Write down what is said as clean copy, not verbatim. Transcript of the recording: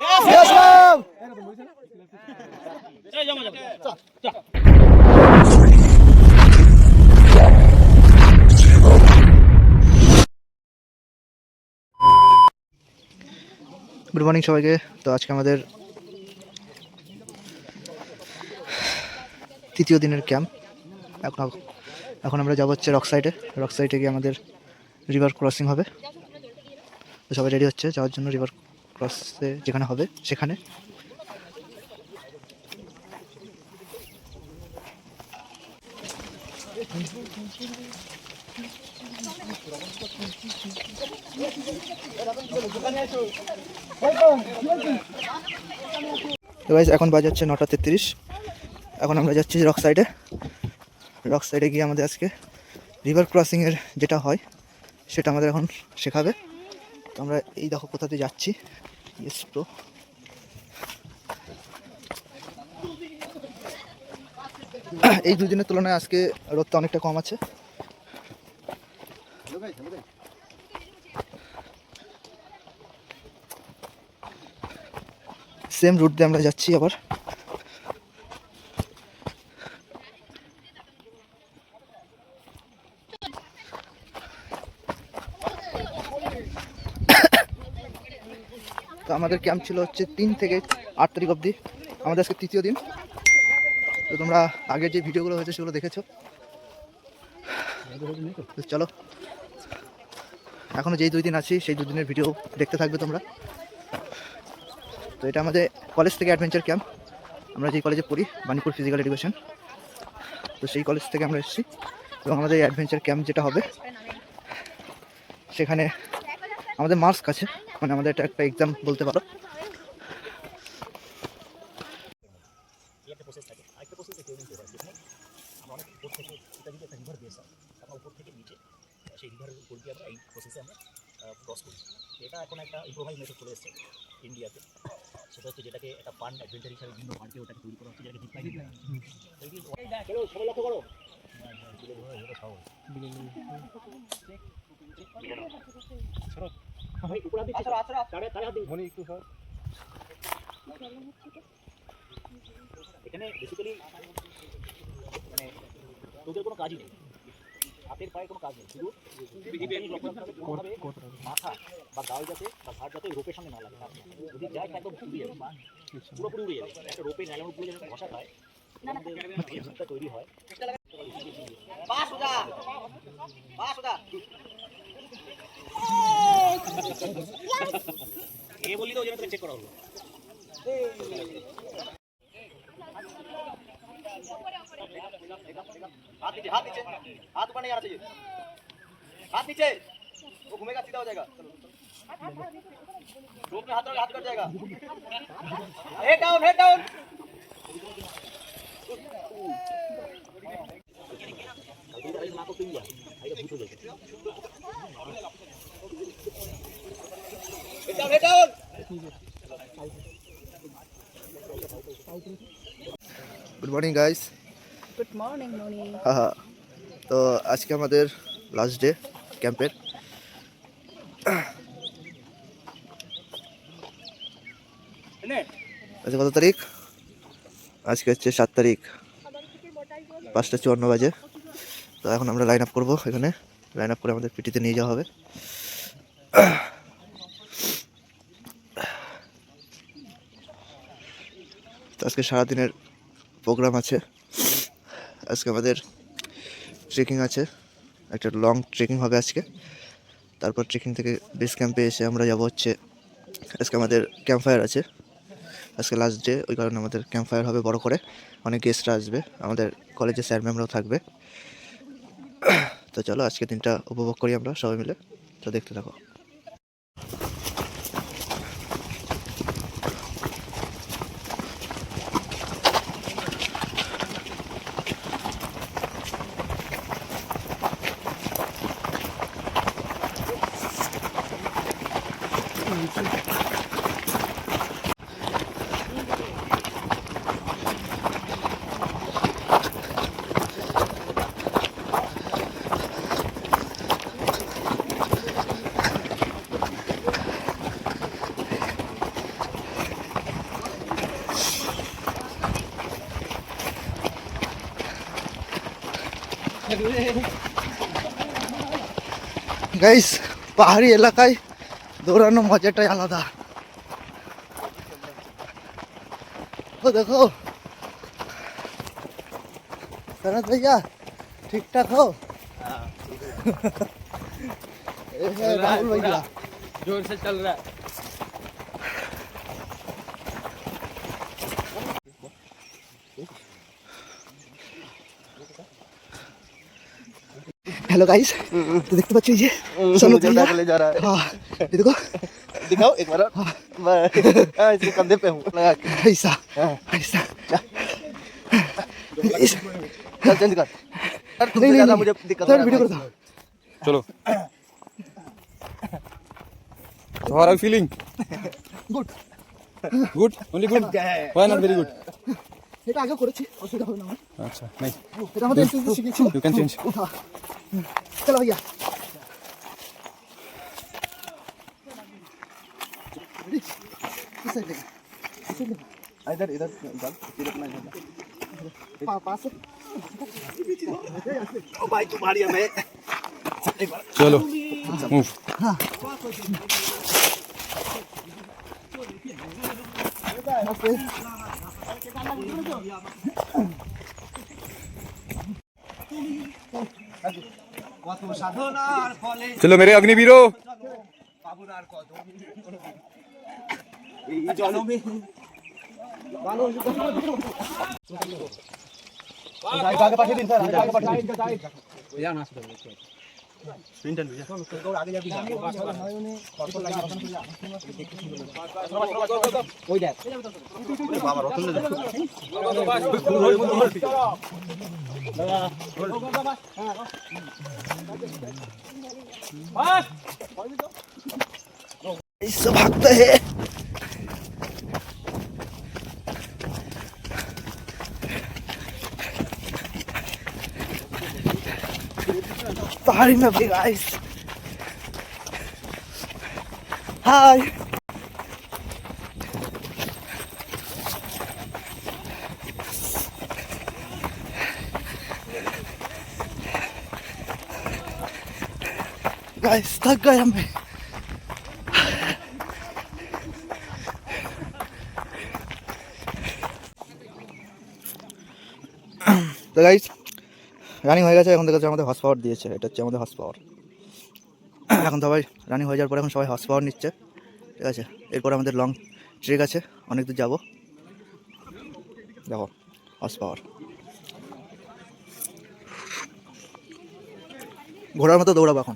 Yes, ma'am. Good morning সবাইকে। তো আজকে আমাদের তৃতীয় দিনের ক্যাম্প। এখন আমরা যাবো হচ্ছে রক সাইডে গিয়ে আমাদের রিভার ক্রসিং হবে। তো সবাই রেডি হচ্ছে যাওয়ার জন্য রিভার ক্রসে যেখানে হবে সেখানে। তো গাইস এখন বাজে হচ্ছে 9:33। এখন আমরা যাচ্ছি রক সাইডে গিয়ে আমাদের আজকে রিভার ক্রসিংয়ের যেটা হয় সেটা আমাদের এখন শেখাবে। তো আমরা এই দেখো কোথাতে যাচ্ছি। Yes bro. এই দুদিনের তুলনায় আজকে রোদটা অনেকটা কম আছে। সেম রুট দিয়ে আমরা যাচ্ছি আবার। তো আমাদের ক্যাম্প ছিল হচ্ছে 3 থেকে 8 তারিখ অবধি। আমাদের আজকে তৃতীয় দিন। তো তোমরা আগের যে ভিডিওগুলো হয়েছে সেগুলো দেখেছো। চলো এখনও যেই 2 দিন আছি সেই 2 দিনের ভিডিও দেখতে থাকবে তোমরা। তো এটা আমাদের কলেজ থেকে অ্যাডভেঞ্চার ক্যাম্প। আমরা যেই কলেজে পড়ি বাণীপুর ফিজিক্যাল এডুকেশন, তো সেই কলেজ থেকে আমরা এসেছি। এবং আমাদের অ্যাডভেঞ্চার ক্যাম্প যেটা হবে সেখানে আমাদের মার্কস আছে, মানে আমাদের এটা একটা এক্সাম বলতে পারো। সেই রিভারের উপর দিয়ে আমরা এই প্রসেসে আমরা ক্রস করি। এটা এখন একটা ইম্প্রোভাইজ মেথড চলে এসেছে ইন্ডিয়াতে। সেটা হচ্ছে যেটাকে একটা ফান অ্যাডভেঞ্চার হিসাবে বিভিন্ন পার্কে ওটাকে তৈরি করা হচ্ছে, যেটাকে জিপ লাইন। চলো সবাই লক্ষ্য করো। এখানে বেসিক্যালি মানে তোদের কোনো কাজই নেই, হাতের পায়ে কোনো কাজ নেই, শুধু মাথা বা গাল যাতে বা ঘাট যাতে রোপের সঙ্গে না লাগে। যদি যায় একদম উড়ে যাবে, পুরোপুরি উড়ে যাবে। একটা রোপে ন্যালানোর উপরে যখন ঘষা খায় তৈরি হয়। এ বললি তো ওই জন্য চেক করা হলো। हाथ नीचे, हाथ ऊपर नहीं आना चाहिए, हाथ नीचे, वो घूमेगा सीधा हो जाएगा। रोप में हाथ कट जाएगा। Head down, head down. Head down. Good morning guys. Good morning Moni. হ্যাঁ, তো আজকে আমাদের লাস্ট ডে ক্যাম্পের। আজকে কত তারিখ? আজকে হচ্ছে 7 তারিখ, 5:54 বাজে। তো এখন আমরা লাইন আপ করবো। এখানে লাইন আপ করে আমাদের পিটিতে নিয়ে যাওয়া হবে। তো আজকে সারাদিনের প্রোগ্রাম আছে। আজকে আমাদের ট্রেকিং আছে, একটা লং ট্রেকিং হবে আজকে। তারপর ট্রেকিং থেকে বেস ক্যাম্পে এসে আমরা যাব হচ্ছে, আজকে আমাদের ক্যাম্প ফায়ার আছে। আজকে লাস্ট ডে, ওই কারণে আমাদের ক্যাম্প ফায়ার হবে বড় করে। অনেক গেস্টরা আসবে, আমাদের কলেজের স্যার ম্যামরাও থাকবে। তো চলো আজকে দিনটা উপভোগ করি আমরা সবাই মিলে। তো দেখতে থাকো। গাইস, পাহাড়ি এলাকায় দৌড়ানো মজাটাই আলাদা। ও দেখো सनत भैया, ठीक ठाक हो? राहुल भैया जोर से चल रहा है। हेलो गाइस, तो देखते बच्चे ये सनत भैया ले जा रहा है। हाँ ये देखो, दिखाओ एक बार। मैं इसके कंधे पे हूँ लगा के। ऐसा ऐसा चल चेंज कर। नहीं नहीं मुझे दिक्कत सर वीडियो करता चलो how are you feeling? Good Good? Only good? Why not very good? এটা আগে করেছি, অসুবিধা হবে না আমার। আচ্ছা নাই, এটা আমাদের এনসিসি শিখিয়েছি। you can change. উঠা চলো भैया इधर इधर इधर पास ओ भाई तुम्हारी मैं चलो move. चलो मेरे अग्निवीरों, आगे पाठे दिन सर आगे पाठे इससे भागते हैं। पहाड़ी में भी गाइस, हाय गाइस, थक गए हमें। তো গাইস, রানিং হয়ে গেছে, এখন দেখা যাচ্ছে আমাদের হর্স পাওয়ার দিয়েছে, এটা হচ্ছে আমাদের হর্স পাওয়ার। এখন সবাই রানিং হয়ে যাওয়ার পরে এখন সবাই হর্স পাওয়ার নিচ্ছে, ঠিক আছে। এরপর আমাদের লং ট্রেক আছে, অনেক দূর যাবো। দেখো হর্স পাওয়ার, ঘোড়ার মতো দৌড়াবো এখন।